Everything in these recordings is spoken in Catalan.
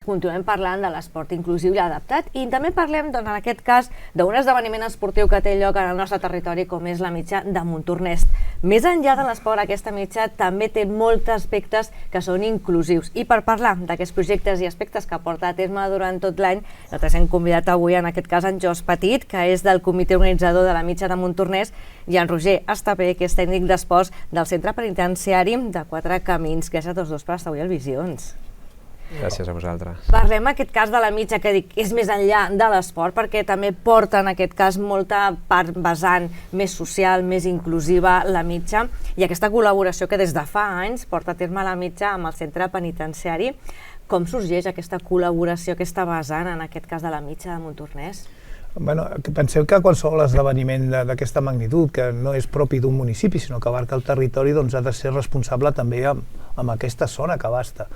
continuem parlant de l'esport inclusiu i adaptat i també parlem, doncs, en aquest cas, d'un esdeveniment esportiu que té lloc en el nostre territori com és la mitja de Montornès. Més enllà de l'esport, aquesta mitja també té molts aspectes que són inclusius i per parlar d'aquests projectes i aspectes que porta a terme durant tot l'any, nosaltres hem convidat avui, en aquest cas, en Jos Petit, que és del comitè organitzador de la mitja de Montornès, i en Roger Estapé, que és tècnic d'esports del centre penitenciari de Quatre Camins. Gràcies a tots dos per estar avui al Visions. Gràcies a vosaltres. Parlem en aquest cas de la mitja, que dic, és més enllà de l'esport, perquè també porta en aquest cas molta part vessant més social, més inclusiva, la mitja, i aquesta col·laboració que des de fa anys porta a terme la mitja amb el centre penitenciari. Com sorgeix aquesta col·laboració, aquesta vessant, en aquest cas de la mitja de Montornès? Penseu que qualsevol esdeveniment d'aquesta magnitud, que no és propi d'un municipi, sinó que abarca el territori, doncs ha de ser responsable també amb aquesta zona que abasta.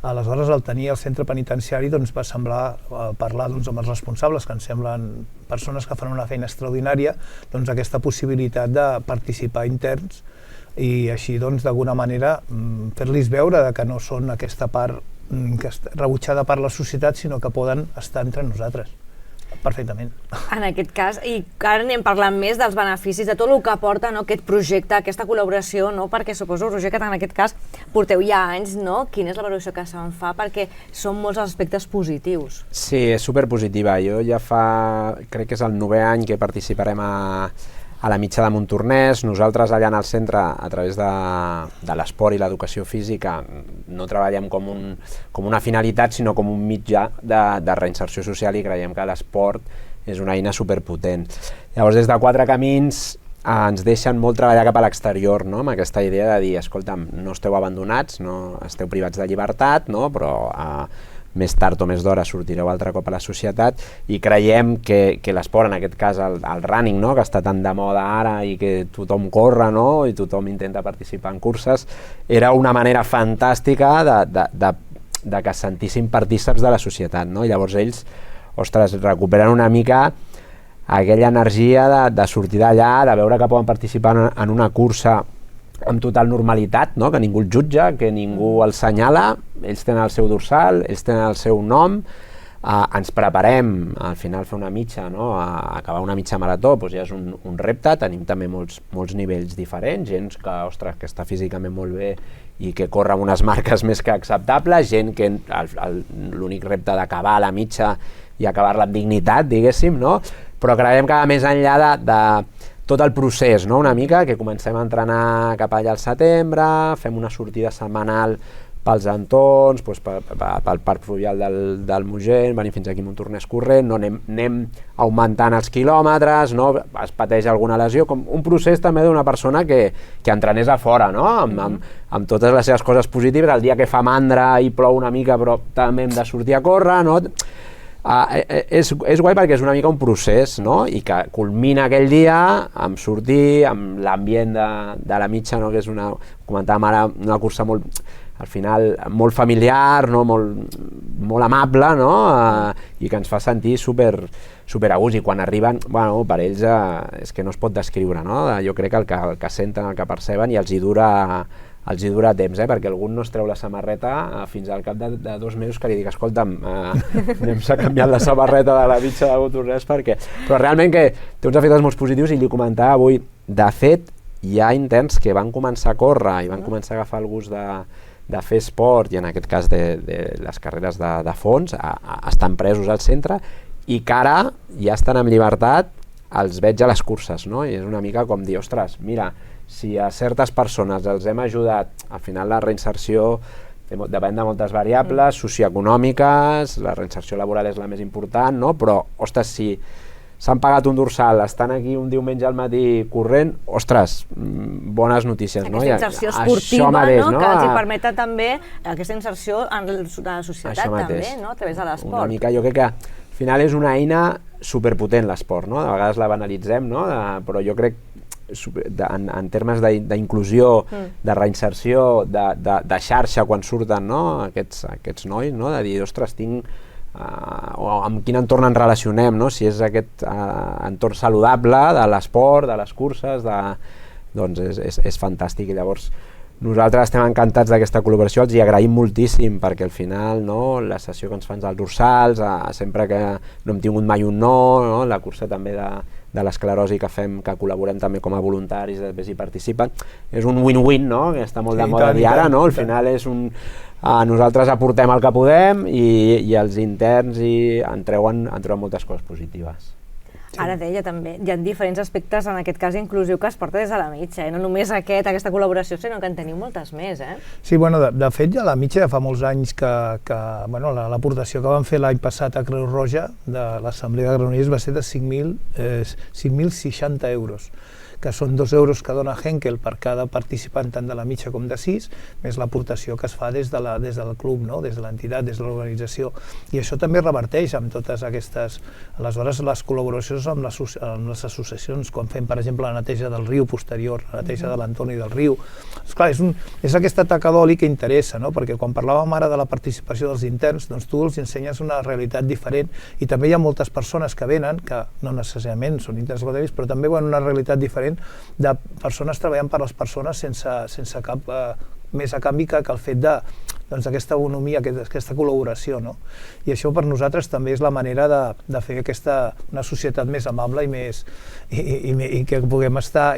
Aleshores, al tenir el centre penitenciari, va semblar parlar amb els responsables, que ens semblen persones que fan una feina extraordinària, aquesta possibilitat de participar interns i així, d'alguna manera, fer-los veure que no són aquesta part rebutjada per la societat, sinó que poden estar entre nosaltres. Perfectament. En aquest cas, i ara anem parlant més dels beneficis, de tot el que aporta aquest projecte, aquesta col·laboració, perquè suposo, Roger, que en aquest cas porteu ja anys, quina és la valoració que se'n fa, perquè són molts aspectes positius. Sí, és superpositiva. Jo ja crec que és el 9è any que participarem a la mitja de Montornès. Nosaltres allà en el centre, a través de l'esport i l'educació física, no treballem com una finalitat, sinó com un mitjà de reinserció social, i creiem que l'esport és una eina superpotent. Llavors, des de Quatre Camins ens deixen molt treballar cap a l'exterior, amb aquesta idea de dir, escolta'm, no esteu abandonats, no esteu privats de llibertat, però més tard o més d'hora sortireu altre cop a la societat, i creiem que l'esport, en aquest cas el running, que està tan de moda ara i que tothom corre i tothom intenta participar en curses, era una manera fantàstica de que es sentissin partícips de la societat. I llavors ells, ostres, recuperen una mica aquella energia de sortir d'allà, de veure que poden participar en una cursa amb total normalitat, que ningú el jutja, que ningú el senyala, ells tenen el seu dorsal, ells tenen el seu nom, ens preparem al final fer una mitja, a acabar una mitja marató, ja és un repte, tenim també molts nivells diferents, gent que està físicament molt bé i que corre amb unes marques més que acceptables, gent que l'únic repte d'acabar la mitja i acabar-la amb dignitat, diguéssim, però creiem que més enllà de tot el procés, una mica, que comencem a entrenar cap allà al setembre, fem una sortida setmanal pels entorns, pel parc fluvial del Mogent, venim fins aquí a Montornès corrent, anem augmentant els quilòmetres, es pateix alguna lesió, com un procés també d'una persona que entrenés a fora, amb totes les seves coses positives, el dia que fa mandra i plou una mica però també hem de sortir a córrer, és guai perquè és una mica un procés, i que culmina aquell dia amb sortir, amb l'ambient de la mitja, que és comentàvem ara, una cursa al final molt familiar, molt amable, i que ens fa sentir super a gust, i quan arriben, per ells és que no es pot descriure, jo crec que el que senten, el que perceben, i els hi dura temps, perquè algun no es treu la samarreta fins al cap de 2 mesos que li dic, escolta'm, anem-se canviant la samarreta de la mitja de Montornès, però realment que té uns efectes molt positius, i li comentava avui, de fet, hi ha interns que van començar a córrer i van començar a agafar el gust de fer esport, i en aquest cas de les carreres de fons, estan presos al centre, i que ara ja estan en llibertat, els veig a les curses, i és una mica com dir, ostres, mira, si a certes persones els hem ajudat, al final la reinserció depèn de moltes variables socioeconòmiques, la reinserció laboral és la més important, però, ostres, si s'han pagat un dorsal, estan aquí un diumenge al matí corrent, ostres, bones notícies. Aquesta inserció esportiva, que els permeta també aquesta inserció en la societat també, a través de l'esport. Una mica, jo crec que al final és una eina superpotent l'esport, de vegades la banalitzem, però jo crec en termes d'inclusió, de reinserció, de xarxa quan surten aquests nois, de dir, ostres, o amb quin entorn ens relacionem, si és aquest entorn saludable de l'esport, de les curses, doncs és fantàstic. I llavors Nosaltres estem encantats d'aquesta col·laboració, els hi agraïm moltíssim perquè al final la sessió que ens fan dels dorsals, sempre que no hem tingut mai un no, la cursa també de l'esclerosi que fem, que col·laborem també com a voluntaris, després hi participen, és un win-win, que està molt de moda dir ara, al final és un... Nosaltres aportem el que podem i els interns en treuen moltes coses positives. Ara deia també, hi ha diferents aspectes en aquest cas inclusiu que es porta des de la mitja, no només aquesta col·laboració, sinó que en teniu moltes més. Sí, de fet ja la mitja ja fa molts anys que l'aportació que vam fer l'any passat a Creu Roja de l'Assemblea de Granollers va ser de 5.060 euros, que són 2 euros que dona Henkel per cada participant tant de la mitja com de 6, més l'aportació que es fa des del club, des de l'entitat, des de l'organització. I això també reverteix amb totes aquestes... Aleshores, les col·laboracions amb les associacions, quan fem, per exemple, la neteja del riu posterior, la neteja de l'entorn i del riu. Esclar, és aquesta taca d'oli que interessa, perquè quan parlàvem ara de la participació dels interns, doncs tu els ensenyes una realitat diferent i també hi ha moltes persones que venen, que no necessàriament són interns acadèmics, però també veuen una realitat diferent de persones treballant per les persones sense cap més a canvi que el fet d'aquesta bonomia, aquesta col·laboració. I això per nosaltres també és la manera de fer una societat més amable i que puguem estar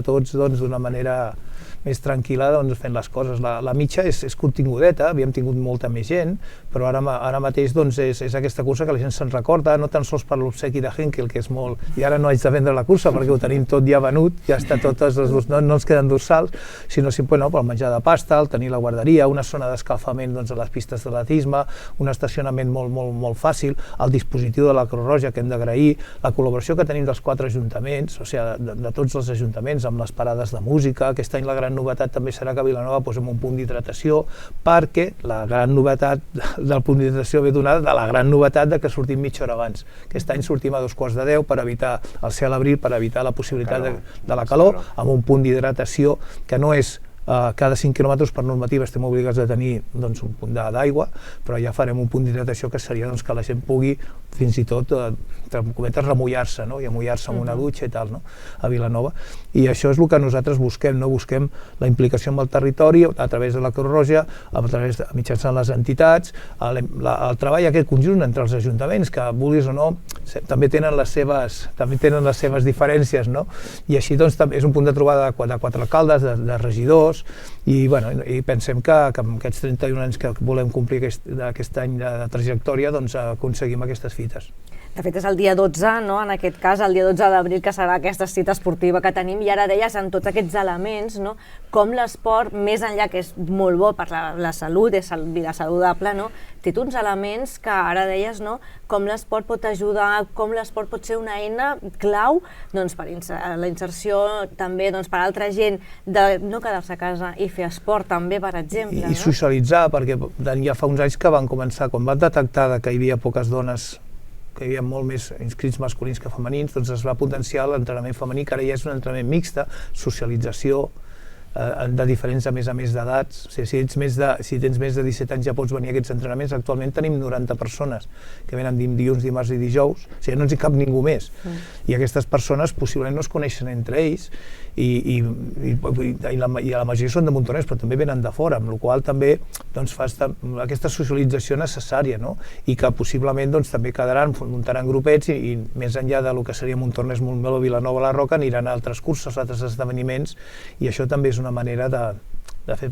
tots d'una manera més tranquil·la fent les coses. La mitja és contingudeta, havíem tingut molta més gent, però ara mateix és aquesta cursa que la gent se'n recorda, no tan sols per l'obsequi de Henkel, que és molt... I ara no haig de vendre la cursa perquè ho tenim tot ja venut, ja està totes les... No ens queden dorsals, sinó pel menjar de pasta, el tenir la guarderia, una zona d'escalfament a les pistes d'atletisme, un estacionament molt fàcil, el dispositiu de la Creu Roja que hem d'agrair, la col·laboració que tenim dels 4 ajuntaments, o sigui, de tots els ajuntaments, amb les parades de música. Aquest any la gran novetat també serà que a Vilanova posem un punt d'hidratació, perquè la gran novetat del punt d'hidratació ve donada de la gran novetat de que sortim mitja hora abans. Aquest any sortim a 2:45 per evitar el cel a l'abril, per evitar la possibilitat de la calor, amb un punt d'hidratació que no és cada 5 quilòmetres per normativa estem obligats a tenir un punt d'aigua, però ja farem un punt d'hidratació que seria que la gent pugui fins i tot remullar-se i amullar-se amb una dutxa i tal, a Vilanova. I això és el que nosaltres busquem, busquem la implicació amb el territori a través de la Creu Roja, mitjançant les entitats, el treball aquest conjunt entre els ajuntaments, que vulguis o no, també tenen les seves diferències, i així és un punt de trobada de 4 alcaldes, de regidors, i pensem que amb aquests 31 anys que volem complir aquest any de trajectòria aconseguim aquestes fites. De fet, és el dia 12, en aquest cas, el dia 12 d'abril, que serà aquesta cita esportiva que tenim, i ara deies, en tots aquests elements, com l'esport, més enllà que és molt bo per la salut, és vida saludable, té uns elements que ara deies, com l'esport pot ajudar, com l'esport pot ser una eina clau per la inserció, també per altra gent, de no quedar-se a casa i fer esport també, per exemple. I socialitzar, perquè ja fa uns anys que van començar, quan van detectar que hi havia poques dones, que hi havia molt més inscrits masculins que femenins, doncs es va potenciar l'entrenament femení, que ara ja és un entrenament mixte, socialització, de diferents, a més d'edats. Si tens més de 17 anys ja pots venir a aquests entrenaments. Actualment tenim 90 persones que venen dilluns, dimarts i dijous, o sigui, no ens hi cap ningú més. I aquestes persones possiblement no es coneixen entre ells i la majoria són de Montornès, però també venen de fora, amb la qual també fas aquesta socialització necessària, i que possiblement també muntaran grupets i més enllà del que seria Montornès, Montmeló, Vilanova, la Roca, aniran a altres cursos, a altres esdeveniments, i això també és una manera de fer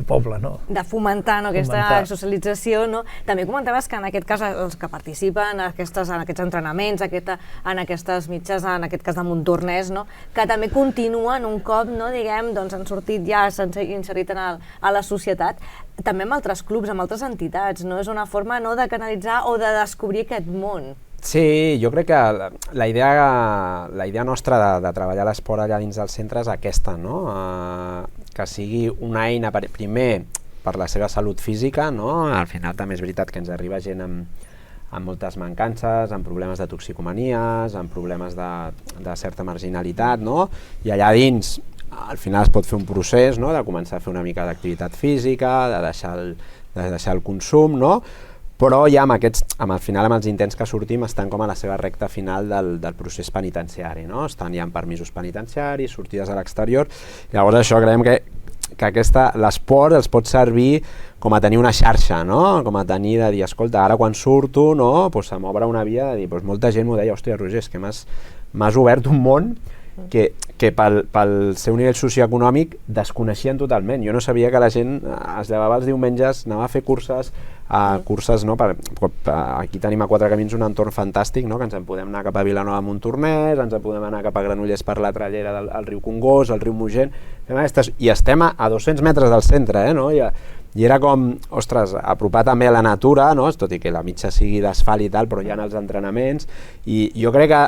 poble. De fomentar aquesta socialització. També comentaves que en aquest cas els que participen en aquests entrenaments, en aquestes mitges, en aquest cas de Montornès, que també continuen un cop, han sortit ja, s'han inserit a la societat, també amb altres clubs, amb altres entitats. És una forma de canalitzar o de descobrir aquest món. Sí, jo crec que la idea nostra de treballar l'esport allà dins del centre és aquesta, que sigui una eina, primer, per la seva salut física, al final també és veritat que ens arriba gent amb moltes mancances, amb problemes de toxicomanies, amb problemes de certa marginalitat, i allà dins al final es pot fer un procés de començar a fer una mica d'activitat física, de deixar el consum, però ja al final amb els intents que sortim estan com a la seva recta final del procés penitenciari, estan ja en permisos penitenciaris, sortides a l'exterior, llavors això creiem l'esport els pot servir com a tenir una xarxa, no? Com a tenir de dir, escolta, ara quan surto, no? Pues se m'obre una via de dir, pues molta gent m'ho deia, hòstia, Roger, és que m'has obert un món que pel seu nivell socioeconòmic desconeixien totalment. Jo no sabia que la gent es llevava els diumenges, anava a fer curses, no? Aquí tenim a Quatre Camins un entorn fantàstic, no? Que ens en podem anar cap a Vilanova de Montornès, ens en podem anar cap a Granollers per la trallera del riu Congost, el riu Mogent, i estem a 200 metres del centre, no? I era com, ostres, apropar també a la natura, no? Tot i que la mitja sigui d'asfalt i tal, però hi ha els entrenaments, i jo crec que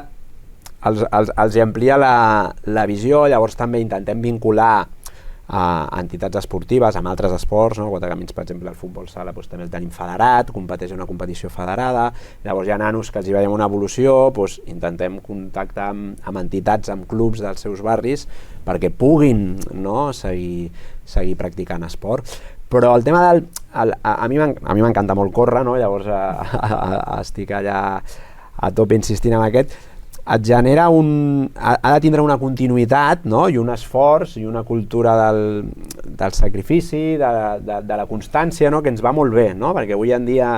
els amplia la visió. Llavors també intentem vincular a entitats esportives, amb altres esports, no? Quatre Camins, per exemple, el futbol sala doncs, també el tenim federat, competeix en una competició federada, llavors hi ha nanos que els hi veiem una evolució, doncs, intentem contactar amb entitats, amb clubs dels seus barris, perquè puguin, no? seguir practicant esport. Però el tema a mi m'encanta molt córrer, no? Llavors estic allà a tope insistint en aquest, et genera ha de tindre una continuïtat, no? I un esforç i una cultura del sacrifici, de la constància, no? Que ens va molt bé, no? Perquè avui en dia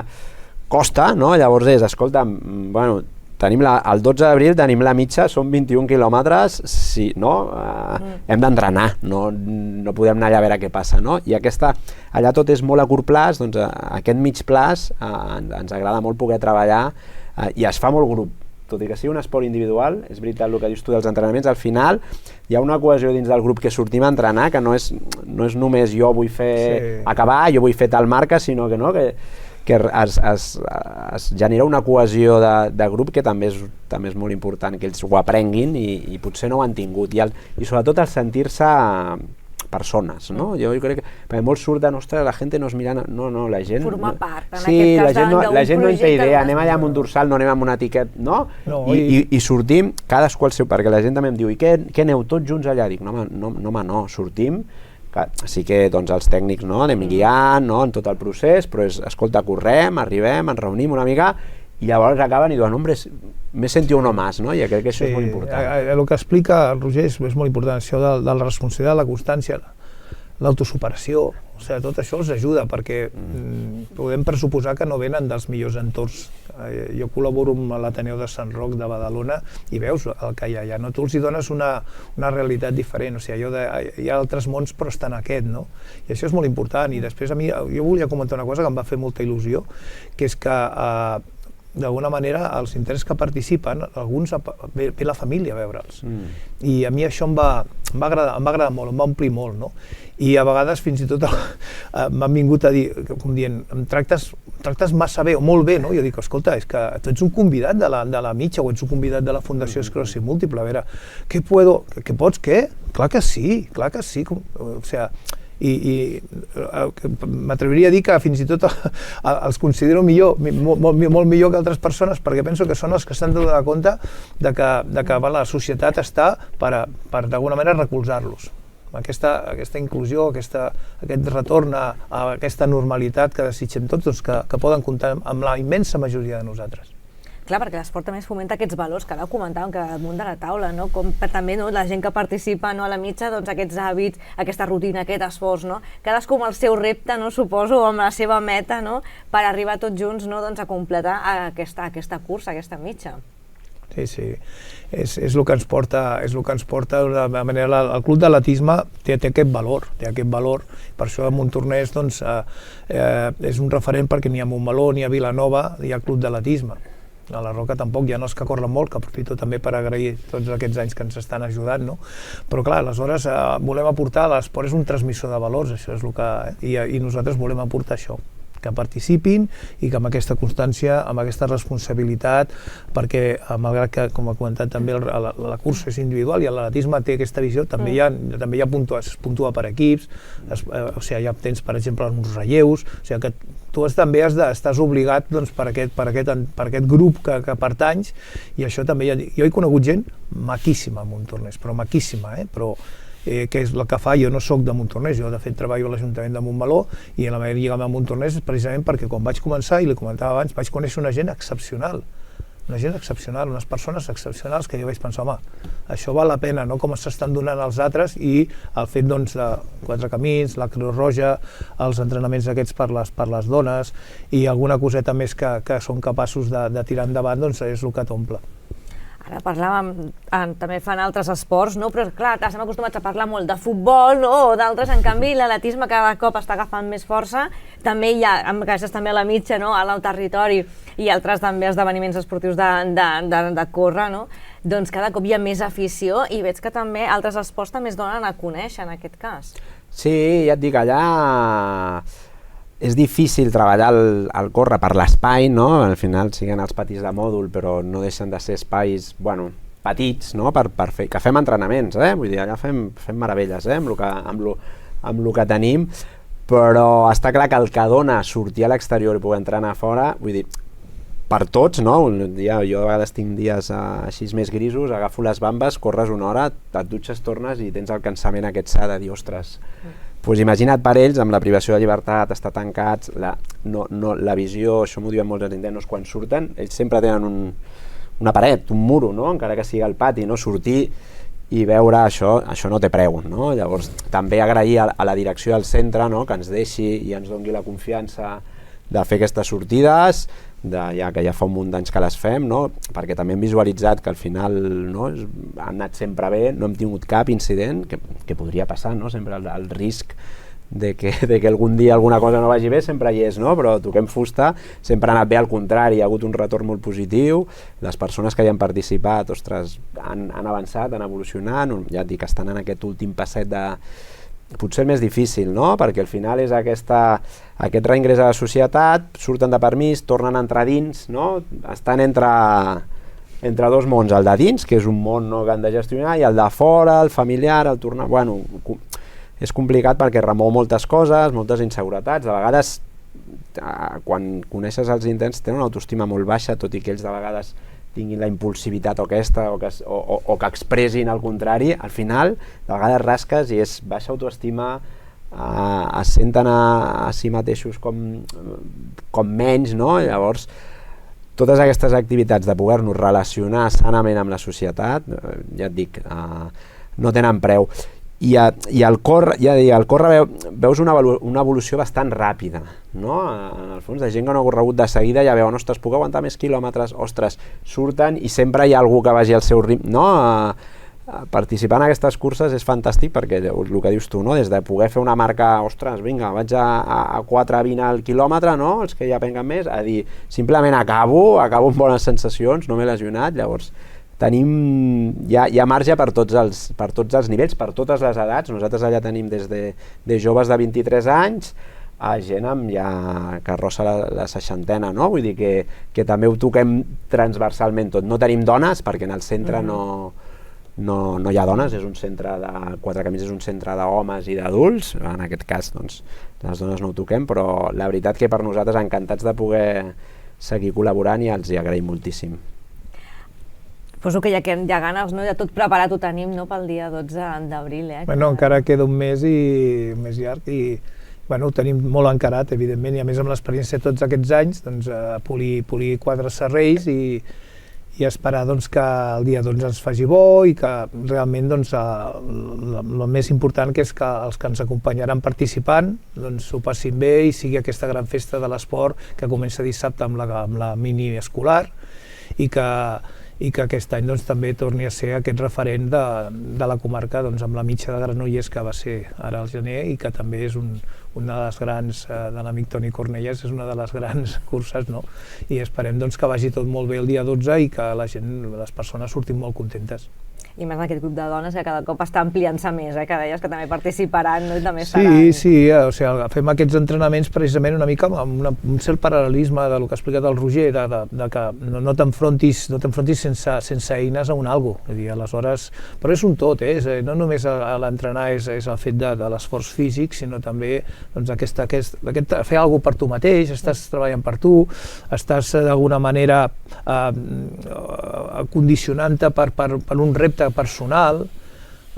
costa, no? Llavors escolta, bueno, el 12 d'abril tenim la mitja, són 21 quilòmetres, sí, no? Hem d'entrenar, no podem anar allà a veure què passa, no? I allà tot és molt a curt plaç, doncs aquest mig plaç ens agrada molt poder treballar i es fa molt grup. Tot i que sigui un esport individual, és veritat el que dius tu dels entrenaments, al final hi ha una cohesió dins del grup que sortim a entrenar, que no és només jo vull fer acabar, jo vull fer tal marca, sinó que es genera una cohesió de grup que també és molt important, que ells ho aprenguin i potser no ho han tingut, i sobretot el sentir-se persones, no? Jo crec que perquè molts surten, ostres, la gent no es mira, no, la gent... Formar part, en sí, aquest cas, la gent no en té idea, anem allà amb un dorsal, no anem amb una etiquet, no? I sortim, cadascú al seu, perquè la gent també em diu, i què aneu tots junts allà? Dic, no, sortim, sí que doncs els tècnics anem guiant, no, en tot el procés, però escolta, correm, arribem, ens reunim una mica, i llavors acaben i diuen, hombre, m'he sentit uno más, no? I crec que això és molt important. El que explica el Roger és molt important, això de la responsabilitat, la constància, l'autosuperació, o sigui, tot això els ajuda, perquè podem pressuposar que no venen dels millors entorns. Jo col·laboro amb l'Ateneu de Sant Roc de Badalona i veus el que hi ha allà, no? Tu els hi dones una realitat diferent, o sigui, hi ha altres mons però estan aquest, no? I això és molt important. I després a mi, jo volia comentar una cosa que em va fer molta il·lusió, que és que d'alguna manera els interns que participen, alguns ve la família a veure'ls, i a mi això em va agradar molt, em va omplir molt, no? I a vegades fins i tot m'han vingut a dir, com dient, em tractes massa bé o molt bé, no? Jo dic, escolta, és que tu ets un convidat de la mitja o ets un convidat de la Fundació Esclerosi Múltiple, a veure, què pots, què? Clar que sí, o sigui, i m'atreviria a dir que fins i tot els considero molt millor que altres persones, perquè penso que són els que s'han de donar compte de que la societat està per d'alguna manera recolzar-los. Aquesta inclusió, aquest retorn a aquesta normalitat que desitgem tots, que poden comptar amb la immensa majoria de nosaltres. Clar, perquè l'esport també es fomenta aquests valors que ara ho comentàvem que damunt de la taula, no? Com també la gent que participa a la mitja, doncs aquests hàbits, aquesta rutina, aquest esforç, no? Cadascú amb el seu repte, no, suposo, o amb la seva meta, no? Per arribar tots junts, no, doncs, a completar aquesta cursa, aquesta mitja. Sí, és el que ens porta, d'una manera, el club d'atletisme té aquest valor, per això a Montornès doncs, és un referent perquè ni a Montmeló ni a Vilanova hi ha club d'atletisme. A la Roca tampoc, hi ha els que corren molt, que aprofito també per agrair tots aquests anys que ens estan ajudant, no? Però clar, aleshores volem aportar, l'esport és un transmissor de valors, això és el que... I nosaltres volem aportar això, que participin i que amb aquesta constància, amb aquesta responsabilitat, perquè malgrat que, com ha comentat també, la cursa és individual i l'atletisme té aquesta visió, també hi ha es puntua per equips, o sigui, ja tens, per exemple, uns relleus, o sigui que tu també estàs obligat doncs, per aquest grup que pertanys, i això també jo he conegut gent maquíssima a Montornès, però maquíssima, però que és el que fa, jo no soc de Montornès, jo de fet treballo a l'Ajuntament de Montmeló i la meva lligada a Montornès és precisament perquè quan vaig començar, i li comentava abans, vaig conèixer una gent excepcional, una gent excepcional, unes persones excepcionals que jo vaig pensar, home, això val la pena, no com s'estan donant els altres, i el fet doncs, de Quatre Camins, la Creu Roja, els entrenaments aquests per les dones i alguna coseta més que són capaços de tirar endavant, doncs és el que t'omple. Ara parlàvem, també fan altres esports, no? Però clar, estem acostumats a parlar molt de futbol, no? O d'altres, en canvi l'atletisme cada cop està agafant més força, també hi ha, gràcies també a la mitja, no? Al territori i altres també esdeveniments esportius de córrer, no? Doncs cada cop hi ha més afició i veig que també altres esports també es donen a conèixer en aquest cas. Sí, ja et dic, allà és difícil treballar el córrer per l'espai, no? Al final siguen els patis de mòdul, però no deixen de ser espais, bueno, petits, no? Per fer, que fem entrenaments, vull dir, allà fem meravelles, amb lo que tenim, però està clar que el que dona sortir a l'exterior i poder entrenar a fora, vull dir, per tots, no? Jo a vegades tinc dies així més grisos, agafo les bambes, corres una hora, et dutxes, tornes i tens el cansament aquest sa de dir, ostres, doncs imagina't per ells, amb la privació de llibertat, estar tancats, la visió, això m'ho diuen molts nens quan surten, ells sempre tenen una paret, un muro, no? Encara que sigui al pati, no? Sortir i veure això no té preu, no? Llavors també agrair a la direcció del centre, no? Que ens deixi i ens doni la confiança de fer aquestes sortides, ja que ja fa un munt d'anys que les fem, no? Perquè també hem visualitzat que al final, no? Ha anat sempre bé, no hem tingut cap incident, que podria passar, no? Sempre el risc de que algun dia alguna cosa no vagi bé sempre hi és, no? Però toquem fusta, sempre ha anat bé, al contrari, hi ha hagut un retorn molt positiu, les persones que hi han participat, ostres, han avançat, han evolucionat, ja et dic, estan en aquest últim passet de potser més difícil, no? Perquè al final és aquest reingrés a la societat, surten de permís, tornen a entrar dins, no? Estan entre dos mons, el de dins, que és un món, no, que han de gestionar, i el de fora, el familiar, el tornar... Bueno, és complicat perquè remou moltes coses, moltes inseguretats, de vegades quan coneixes els interns tenen una autoestima molt baixa, tot i que ells de vegades tinguin la impulsivitat o que expressin el contrari, al final de vegades rasques i és baixa autoestima, es senten a si mateixos com menys, no? Llavors totes aquestes activitats de poder-nos relacionar sanament amb la societat, ja et dic, no tenen preu. I al córrer, veus una evolució bastant ràpida, no? En el fons, de gent que no ha corregut de seguida ja veuen, ostres, puc aguantar més quilòmetres, ostres, surten i sempre hi ha algú que vagi al seu ritme, no? Participar en aquestes curses és fantàstic perquè el que dius tu, no? Des de poder fer una marca, ostres, vinga, vaig a 4:20 al quilòmetre, no? Els que ja penguen més, a dir, simplement acabo amb bones sensacions, no m'he lesionat, llavors hi ha marge per tots els nivells, per totes les edats. Nosaltres allà tenim des de joves de 23 anys a gent que arrossa la seixantena, no? Vull dir que també ho toquem transversalment tot. No tenim dones, perquè en el centre no hi ha dones, és un centre de Quatre Camins, és un centre d'homes i d'adults, en aquest cas doncs, les dones no ho toquem, però la veritat que per nosaltres encantats de poder seguir col·laborant i els hi agraïm moltíssim. Suposo que hi ha ganes, no? Ja tot preparat ho tenim, no? Pel dia 12 d'abril. Bueno, encara queda un mes i més llarg i ho tenim molt encarat, evidentment, i a més amb l'experiència de tots aquests anys, doncs, polir 4 serrells i esperar doncs, que el dia 12 ens faci bo i que realment doncs, el més important que és que els que ens acompanyaran participant doncs, s'ho passin bé i sigui aquesta gran festa de l'esport que comença dissabte amb la mini escolar i que aquest any doncs, també torni a ser aquest referent de la comarca doncs, amb la mitja de Granollers que va ser ara al gener i que també és una de les grans, de l'amic Toni Cornellès, és una de les grans curses, no? I esperem doncs, que vagi tot molt bé el dia 12 i que les persones surtin molt contentes. I més en aquest grup de dones que cada cop està ampliant-se més, que deies que també participaran, no? I també estaran... Sí, o sigui, fem aquests entrenaments precisament una mica amb un cert paral·lelisme del que ha explicat el Roger, de que no t'enfrontis sense eines a un algo, és a dir, aleshores... Però és un tot, no només l'entrenar és el fet de l'esforç físic, sinó també doncs, fer alguna cosa per tu mateix, estàs treballant per tu, estàs d'alguna manera condicionant-te per un repte personal,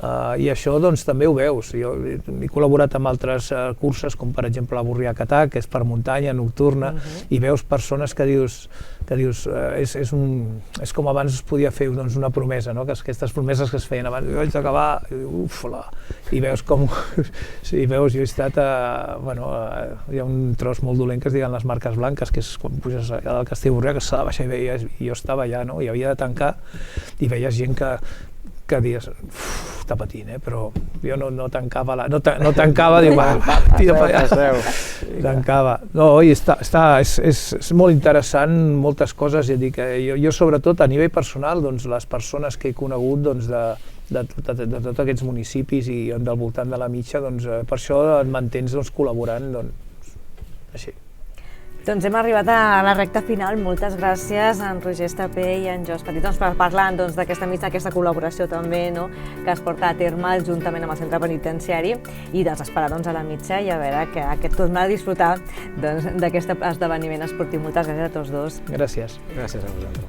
I això doncs, també ho veus. Jo he col·laborat amb altres curses, com per exemple la Burrià-Catà, que és per muntanya, nocturna, i veus persones que dius és com abans es podia fer doncs, una promesa, no? Que aquestes promeses que es feien abans, vaig acabar, i veus com... Sí, veus, jo he estat hi ha un tros molt dolent que es diuen les marques blanques, que és quan puges allà del Castell Burrià, que s'ha de baixar i jo estava allà, no? I havia de tancar, i veies gent que dius, està patint, però jo no tancava, diu, tira per allà, tancava. No, i és molt interessant, moltes coses, ja dic, jo sobretot a nivell personal, doncs les persones que he conegut de tots aquests municipis i del voltant de la Mitja, doncs per això et mantens col·laborant, així. Doncs hem arribat a la recta final. Moltes gràcies a en Roger Estapé i a en Jos Petit per parlar d'aquesta mitja, aquesta col·laboració també que es porta a terme juntament amb el centre penitenciari i desesperar a la mitja i a veure que tornar a disfrutar d'aquest esdeveniment esportiu. Moltes gràcies a tots dos. Gràcies. Gràcies a vosaltres.